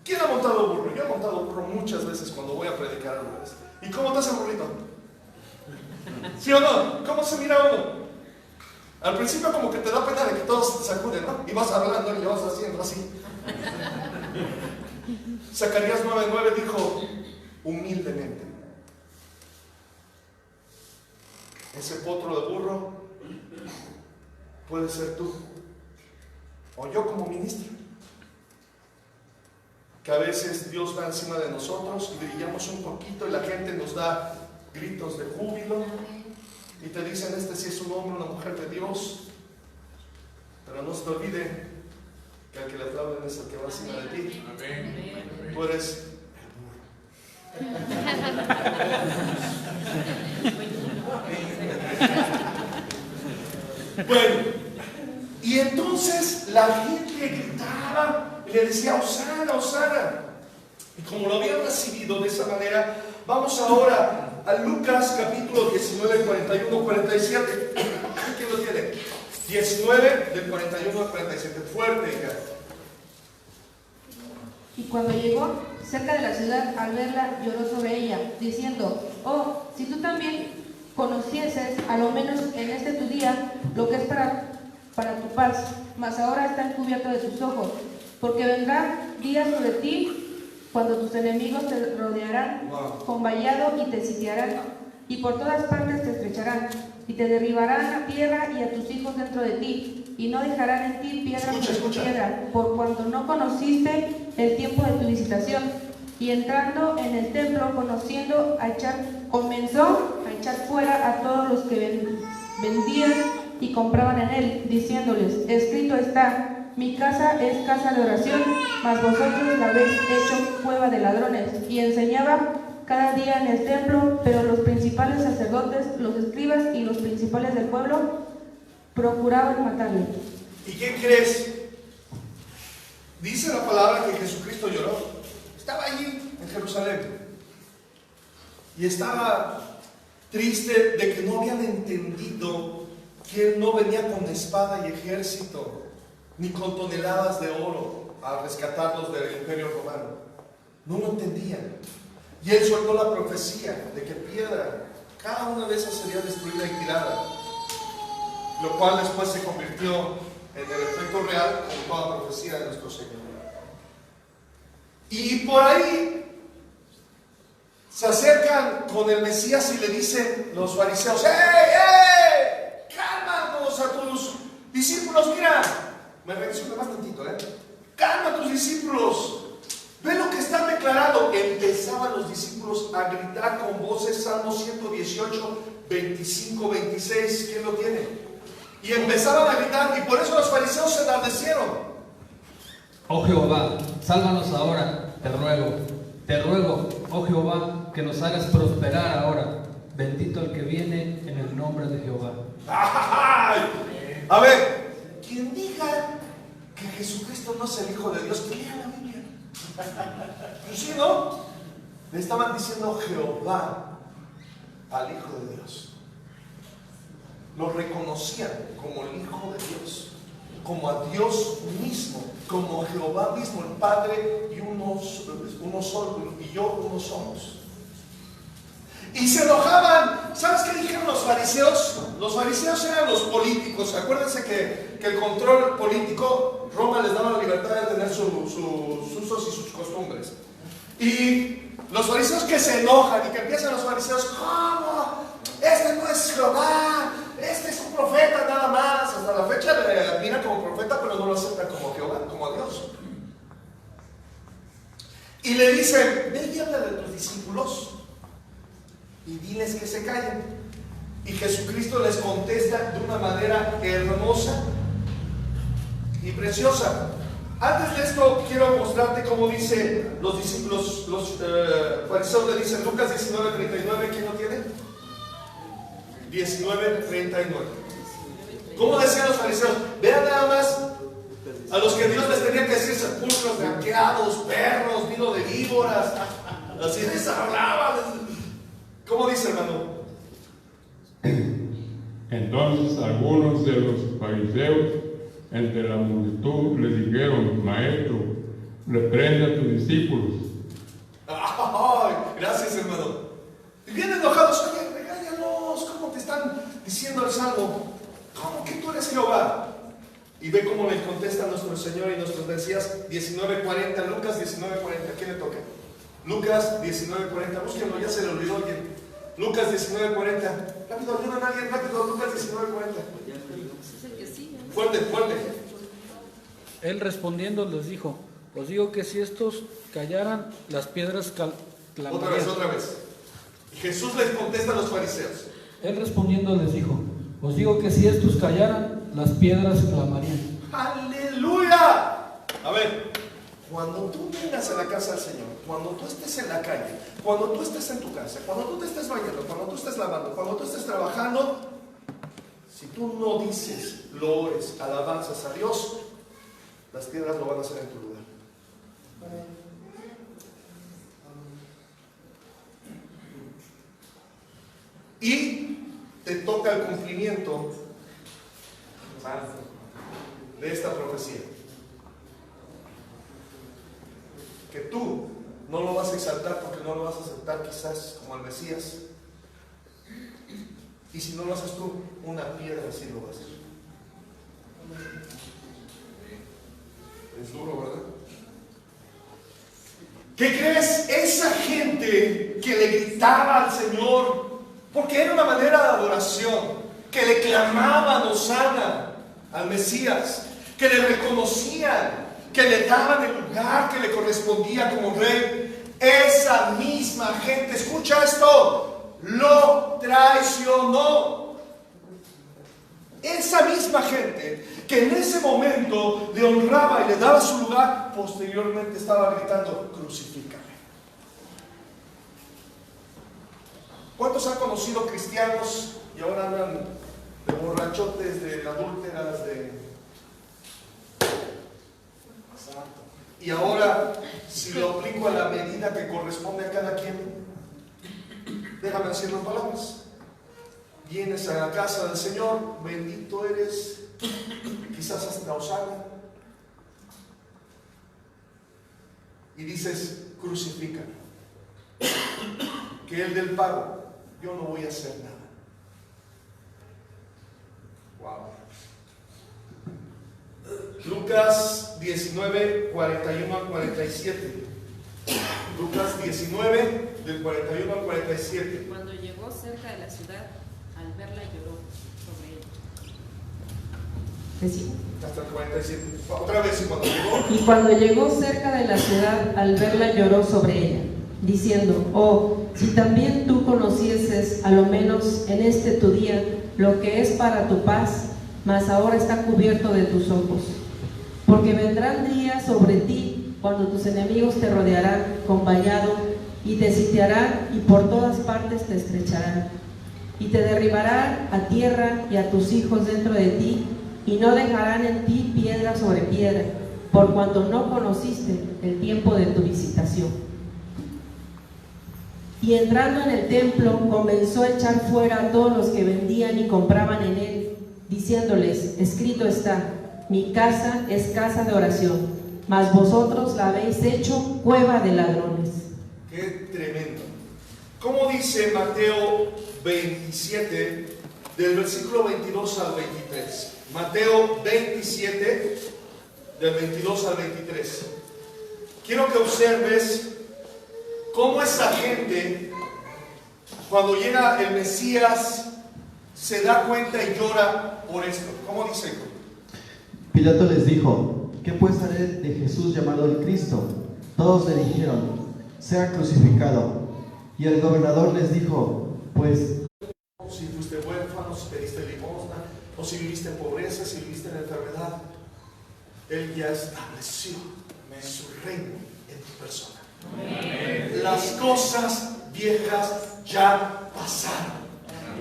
¿Quién ha montado burro? Yo he montado burro muchas veces cuando voy a predicar a lugares. ¿Y cómo te hace el burrito? ¿Sí o no? ¿Cómo se mira uno? Al principio como que te da pena de que todos te sacuden, ¿no? Y vas hablando y lo vas haciendo así. Zacarías 9:9 dijo: humildemente. Ese potro de burro puede ser tú o yo como ministro, que a veces Dios va encima de nosotros y brillamos un poquito y la gente nos da gritos de júbilo y te dicen: este sí es un hombre, una mujer de Dios. Pero no se te olvide que al que le aplauden es el que va encima de ti. Tú eres el burro. Bueno, y entonces la gente gritaba y le decía: Hosana, Hosana. Y como lo habían recibido de esa manera, vamos ahora a Lucas capítulo 19, 41, 47. ¿Quién lo tiene? 19 del 41 al 47. Fuerte, hija. Y cuando llegó cerca de la ciudad, al verla, lloró sobre ella, diciendo: oh, si tú también conocieses, a lo menos en este tu día, lo que es para tu paz, mas ahora está encubierto de tus ojos, porque vendrán días sobre ti cuando tus enemigos te rodearán con vallado y te sitiarán, y por todas partes te estrecharán, y te derribarán a tierra y a tus hijos dentro de ti, y no dejarán en ti piedra sobre piedra, por cuanto no conociste el tiempo de tu visitación. Y entrando en el templo, comenzó a echar fuera a todos los que vendían y compraban en él, diciéndoles: escrito está, mi casa es casa de oración, mas vosotros la habéis hecho cueva de ladrones. Y enseñaba cada día en el templo, pero los principales sacerdotes, los escribas y los principales del pueblo procuraban matarle. ¿Y qué crees? Dice la palabra que Jesucristo lloró. Estaba allí en Jerusalén y estaba triste de que no habían entendido que Él no venía con espada y ejército, ni con toneladas de oro a rescatarlos del imperio romano. No lo entendían. Y Él soltó la profecía de que piedra, cada una de esas sería destruida y tirada, lo cual después se convirtió en el efecto real con toda profecía de nuestro Señor. Y por ahí Se acercan con el Mesías y le dicen los fariseos: ¡Ey! Cálmanos a tus discípulos, mira. Me regreso más tantito, calma a tus discípulos. Ve lo que están declarando. Empezaban los discípulos a gritar con voces. Salmo 118, 25, 26. ¿Quién lo tiene? Y empezaban a gritar, y por eso los fariseos se enardecieron. Oh Jehová, sálvanos ahora, te ruego, oh Jehová, que nos hagas prosperar ahora. Bendito el que viene en el nombre de Jehová. ¡Ay! A ver, quien diga que Jesucristo no es el Hijo de Dios, que lea la Biblia. Pues sí, ¿no? Le estaban diciendo Jehová al Hijo de Dios. Lo reconocían como el Hijo de Dios, como a Dios mismo, como Jehová mismo, el Padre y uno solo, y yo uno somos. Y se enojaban. ¿Sabes qué dijeron los fariseos? Los fariseos eran los políticos. Acuérdense que el control político, Roma les daba la libertad de tener sus usos y sus costumbres. Y los fariseos que se enojan y que empiezan los fariseos: ¿cómo? Este no es Jehová, este es un profeta nada más. Hasta la fecha le admira como profeta, pero no lo acepta como Jehová, como a Dios. Y le dicen: ve y habla de tus discípulos y diles que se callen. Y Jesucristo les contesta de una manera hermosa y preciosa. Antes de esto quiero mostrarte cómo dice los discípulos, los fariseos le dicen, Lucas 19:39, ¿quién lo tiene? 19:39. ¿Cómo decían los fariseos? Vean nada más a los que Dios les tenía que decir sepulcros blanqueados, perros, vino de víboras. Así les hablaba. ¿Cómo dice, hermano? Entonces algunos de los fariseos entre la multitud le dijeron: Maestro, reprende a tus discípulos. ¡Ay! Gracias, hermano. Y vienen enojados: oye, regáñanos, ¿cómo te están diciendo el salmo? ¿Cómo que tú eres Jehová? Y ve cómo les contesta nuestro Señor y nuestros Mesías. 19:40, Lucas 19:40. ¿Quién le toca? Lucas 19:40. Búsquenlo, ya se le olvidó alguien. Lucas 19:40. Rápido, ayudan a alguien, rápido. Lucas 19:40. Fuerte, fuerte. Él respondiendo les dijo: os digo que si estos callaran, las piedras clamarían. Otra vez. Y Jesús les contesta a los fariseos. Él respondiendo les dijo: os digo que si estos callaran, las piedras clamarían. ¡Aleluya! A ver, cuando tú vengas a la casa del Señor, cuando tú estés en la calle, cuando tú estés en tu casa, cuando tú te estés bañando, cuando tú estés lavando, cuando tú estés trabajando, si tú no dices loores, alabanzas a Dios, las piedras lo van a hacer en tu lugar. Y te toca el cumplimiento de esta profecía. Que tú no lo vas a exaltar porque no lo vas a aceptar quizás como el Mesías. Y si no lo haces tú, una piedra sí lo va a hacer. Es duro, ¿verdad? ¿Qué crees? Esa gente que le gritaba al Señor, porque era una manera de adoración, que le clamaban hosana al Mesías, que le reconocían, que le daban el lugar que le correspondía como rey, esa misma gente, escucha esto, lo traicionó. Esa misma gente que en ese momento le honraba y le daba su lugar, posteriormente estaba gritando: crucifícame. ¿Cuántos han conocido cristianos y ahora andan de borrachotes, de adúlteras, y ahora, si lo aplico a la medida que corresponde a cada quien, déjame decir las palabras. Vienes a la casa del Señor, bendito eres, quizás hasta hosana, y dices: crucifícame, que Él del pago, yo no voy a hacer nada. Wow. Lucas 19, 41 al 47. Lucas 19, del 41 al 47. Cuando llegó cerca de la ciudad, al verla lloró sobre ella. ¿Qué sigue? Hasta el 47. Otra vez, y cuando llegó. Y cuando llegó cerca de la ciudad, al verla lloró sobre ella, diciendo: oh, si también tú conocieses, a lo menos en este tu día, lo que es para tu paz, mas ahora está cubierto de tus ojos. Porque vendrán días sobre ti, cuando tus enemigos te rodearán con vallado, y te sitiarán, y por todas partes te estrecharán, y te derribarán a tierra y a tus hijos dentro de ti, y no dejarán en ti piedra sobre piedra, por cuanto no conociste el tiempo de tu visitación. Y entrando en el templo, comenzó a echar fuera a todos los que vendían y compraban en él, diciéndoles: escrito está, mi casa es casa de oración, mas vosotros la habéis hecho cueva de ladrones. Qué tremendo. ¿Cómo dice Mateo 27, del versículo 22 al 23? Mateo 27, del 22 al 23. Quiero que observes cómo esa gente, cuando llega el Mesías, se da cuenta y llora por esto. ¿Cómo dice? Pilato les dijo: ¿qué pues haré de Jesús llamado el Cristo? Todos le dijeron: sea crucificado. Y el gobernador les dijo: pues si fuiste huérfano, si pediste limosna, o si viviste en pobreza, si viviste en enfermedad, Él ya estableció su reino en tu persona. Amén. Las cosas viejas ya pasaron.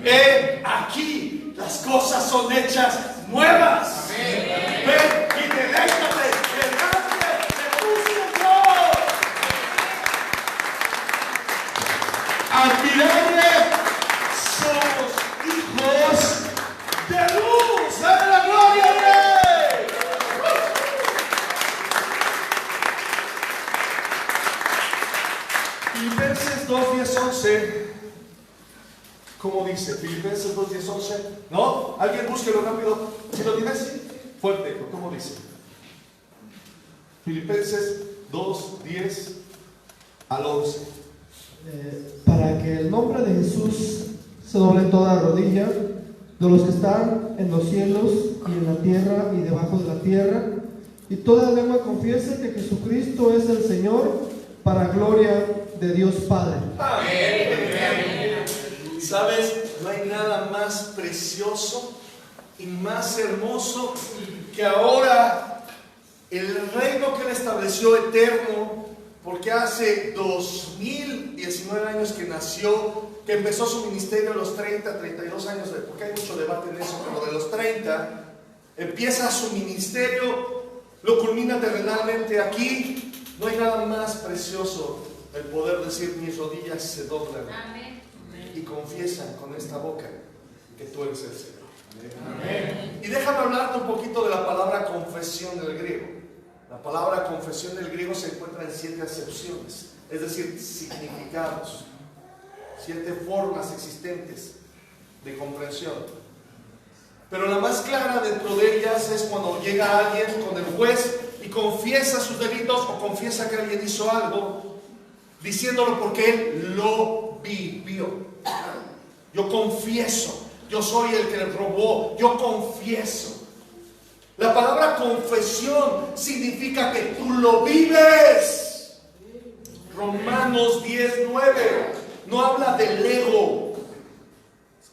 He aquí, las cosas son hechas nuevas. Amén. Ven y deleítate delante de tu Señor. Admirable, somos hijos de luz. ¡Dale la gloria al Rey! Filipenses 2, 10, 11. ¿Cómo dice? Filipenses 2, 10, 11. ¿No? ¿Alguien búsquelo rápido? ¿Si lo tienes? Fuerte. ¿Cómo dice? Filipenses 2, 10 al 11. Para que el nombre de Jesús se doble toda rodilla, de los que están en los cielos y en la tierra y debajo de la tierra, y toda lengua confiese que Jesucristo es el Señor, para gloria de Dios Padre. Amén. ¿Sabes? No hay nada más precioso y más hermoso que ahora el reino que Él estableció eterno, porque hace 2019 años que nació, que empezó su ministerio a los 30, 32 años, porque hay mucho debate en eso, pero de los 30, empieza su ministerio, lo culmina terrenalmente aquí. No hay nada más precioso el poder decir: mis rodillas se doblan. Amén. Y confiesan con esta boca que tú eres el Señor. Amén. Y déjame hablarte un poquito de la palabra confesión del griego. La palabra confesión del griego se encuentra en 7 acepciones, es decir, significados, 7 formas existentes de comprensión. Pero la más clara dentro de ellas es cuando llega alguien con el juez y confiesa sus delitos, o confiesa que alguien hizo algo, diciéndolo porque él lo vivió. Yo confieso, yo soy el que le robó, yo confieso. La palabra confesión significa que tú lo vives. Romanos 10:9 no habla del ego.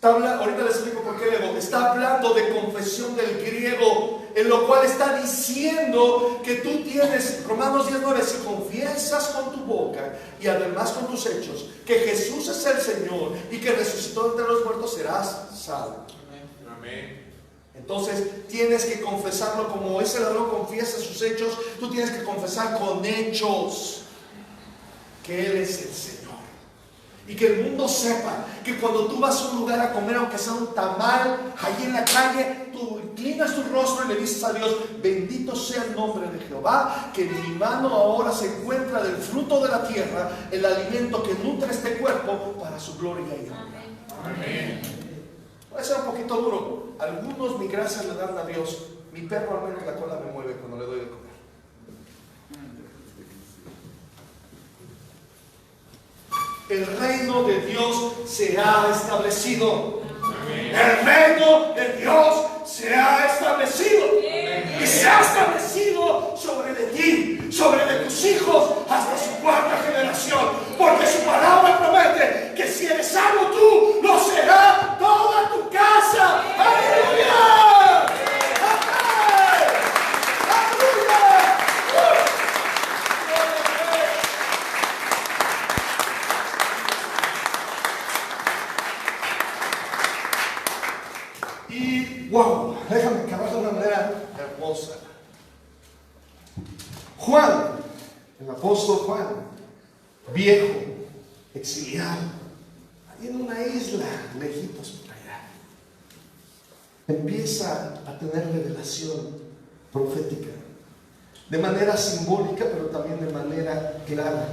Ahorita les explico por qué el ego. Está hablando de confesión del griego, en lo cual está diciendo que tú tienes, Romanos 10:9, si confiesas con tu boca y además con tus hechos que Jesús es el Señor y que resucitó entre los muertos, serás salvo. Amén. Entonces tienes que confesarlo como ese ladrón confiesa sus hechos. Tú tienes que confesar con hechos que Él es el Señor. Y que el mundo sepa que cuando tú vas a un lugar a comer, aunque sea un tamal, allí en la calle, tú inclinas tu rostro y le dices a Dios: bendito sea el nombre de Jehová, que en mi mano ahora se encuentra del fruto de la tierra, el alimento que nutre este cuerpo para su gloria y honra. Amén. Puede ser un poquito duro. Algunos mi gracia le dan a Dios. Mi perro al menos la cola me mueve cuando le doy de comer. el reino de Dios será establecido. El reino de Dios se ha establecido. Y se ha establecido sobre de ti, sobre de tus hijos, hasta su cuarta generación. Porque su palabra promete que si eres salvo tú, lo será toda tu casa. ¡Aleluya! ¡Amén! ¡Aleluya! Y wow, déjame acabar de una manera hermosa. Juan, el apóstol Juan, viejo, exiliado, ahí en una isla, lejitos por allá, empieza a tener revelación profética, de manera simbólica, pero también de manera clara.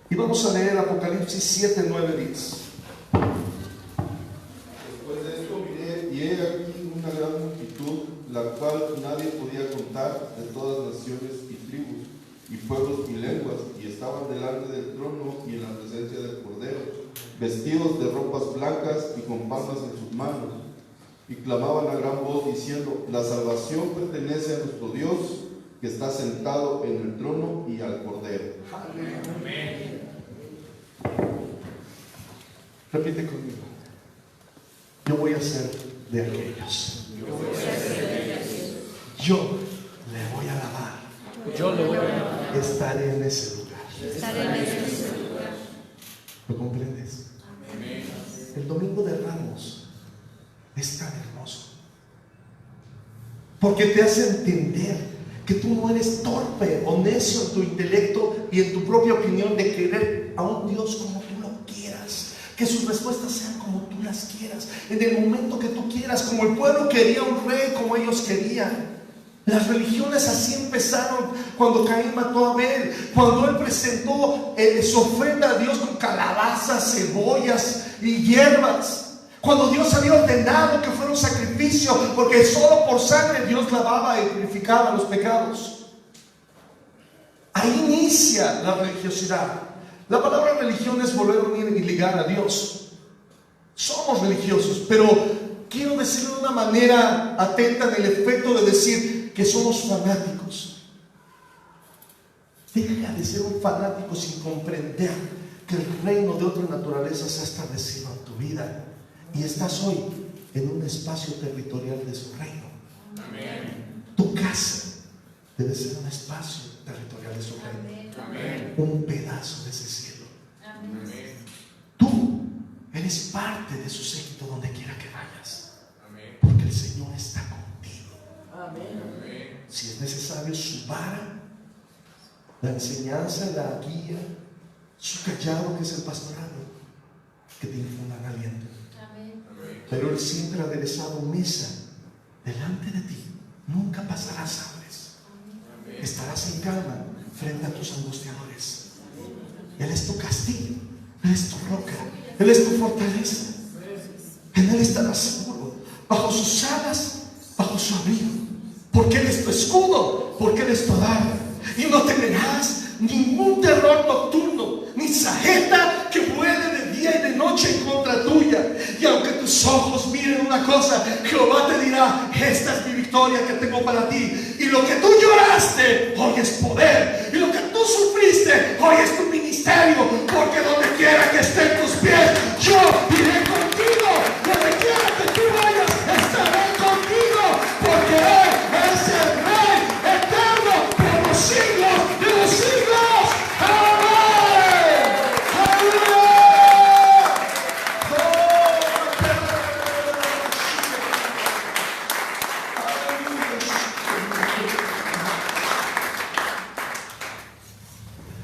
Y vamos a leer Apocalipsis 7, 9, 10. Después de esto miré, y he aquí una gran multitud, la cual nadie podía contar, de todas naciones y tribus, y pueblos y lenguas, y estaban delante del trono y en la presencia del Cordero, vestidos de ropas blancas y con palmas en sus manos, y clamaban a gran voz diciendo: la salvación pertenece a nuestro Dios, que está sentado en el trono y al Cordero. Amén. Repite conmigo. Yo voy a ser de aquellos. Yo le voy a alabar. Estaré en ese lugar. ¿Lo comprendes? El domingo de Ramos es tan hermoso, porque te hace entender que tú no eres torpe o necio en tu intelecto y en tu propia opinión de querer a un Dios como tú lo quieras, que sus respuestas sean como tú las quieras, en el momento que tú quieras, como el pueblo quería un rey, como ellos querían. Las religiones así empezaron cuando Caín mató a Abel, cuando él presentó su ofrenda a Dios con calabazas, cebollas y hierbas. Cuando Dios había ordenado que fuera un sacrificio, porque solo por sangre Dios lavaba y purificaba los pecados. Ahí inicia la religiosidad. La palabra religión es volver a unir y ligar a Dios. Somos religiosos, pero quiero decirlo de una manera atenta en el efecto de decir que somos fanáticos. Deja de ser un fanático sin comprender que el reino de otra naturaleza se ha establecido en tu vida. Y estás hoy en un espacio territorial de su reino. Amén. Tu casa debe ser un espacio territorial de su reino. Amén. Un pedazo de ese cielo. Amén. Tú eres parte de su séquito donde quiera que vayas. Amén. Porque el Señor está contigo. Amén. Si es necesario, su vara, la enseñanza, la guía, su callado, que es el pastorado, que te infundan aliento. Pero Él siempre ha aderezado mesa delante de ti. Nunca pasarás hambres. Estarás en calma frente a tus angustiadores. Él es tu castillo, Él es tu roca, Él es tu fortaleza. En Él estarás seguro, bajo sus alas, bajo su abrigo. Porque Él es tu escudo, porque Él es tu adarga. Y no temerás ningún terror nocturno, ni saeta que vuele de día y de noche en contra tuya. Y aunque tus ojos miren una cosa, Jehová te dirá: esta es mi victoria que tengo para ti. Y lo que tú lloraste, hoy es poder. Y lo que tú sufriste, hoy es tu ministerio. Porque donde quiera que estén tus pies, yo iré contigo. Donde quiera que tú vayas, estaré contigo. Porque Él es el Rey eterno por los siglos de los siglos. ¡Amén! ¡Aleluya!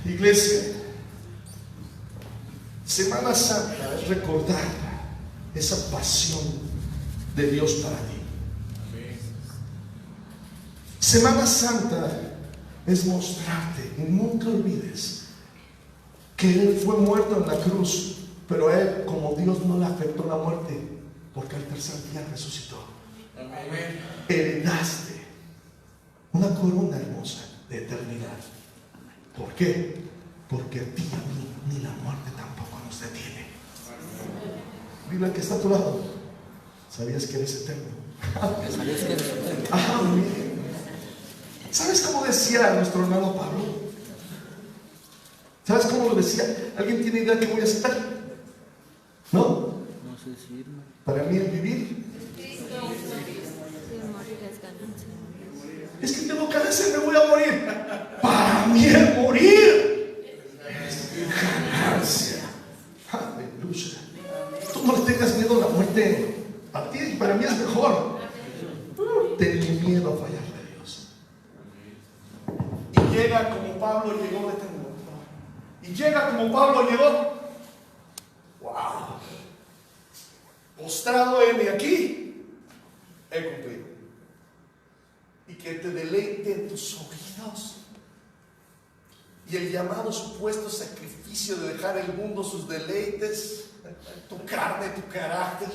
Iglesia, Semana Santa es recordar esa pasión de Dios para ti. Semana Santa es mostrarte, y nunca olvides que Él fue muerto en la cruz, pero a Él, como Dios, no le afectó la muerte, porque al tercer día resucitó. Amén. Heredaste una corona hermosa de eternidad. ¿Por qué? porque a ti y a mí ni la muerte tampoco nos detiene. Dile al que está a tu lado, ¿sabías que eres eterno? ¿Sabías que eres eterno? Amén. ¿Sabes cómo decía nuestro hermano Pablo? ¿Sabes cómo lo decía? ¿Alguien tiene idea que voy a citar? ¿No? No sé si irme. Para mí el vivir es que tengo que decir, me voy a morir. Para mí el morir es ganancia. Aleluya. Tú no le tengas miedo a la muerte. A ti, para mí es mejor. Tenle miedo a fallarle a Dios. Y llega como Pablo llegó de temor. Y llega como Pablo llegó. Wow. Postrado en aquí, he cumplido. Y que te deleite en tus oídos. Y el llamado supuesto sacrificio de dejar el mundo, sus deleites, tu carne, tu carácter,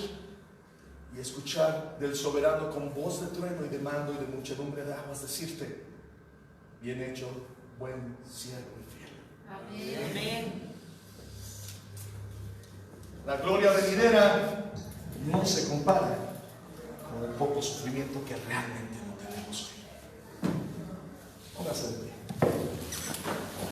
y escuchar del soberano con voz de trueno y de mando y de muchedumbre de aguas decirte: bien hecho, buen siervo y fiel. Amén. La gloria venidera no se compara con el poco sufrimiento que realmente no tenemos hoy. Póngase de pie.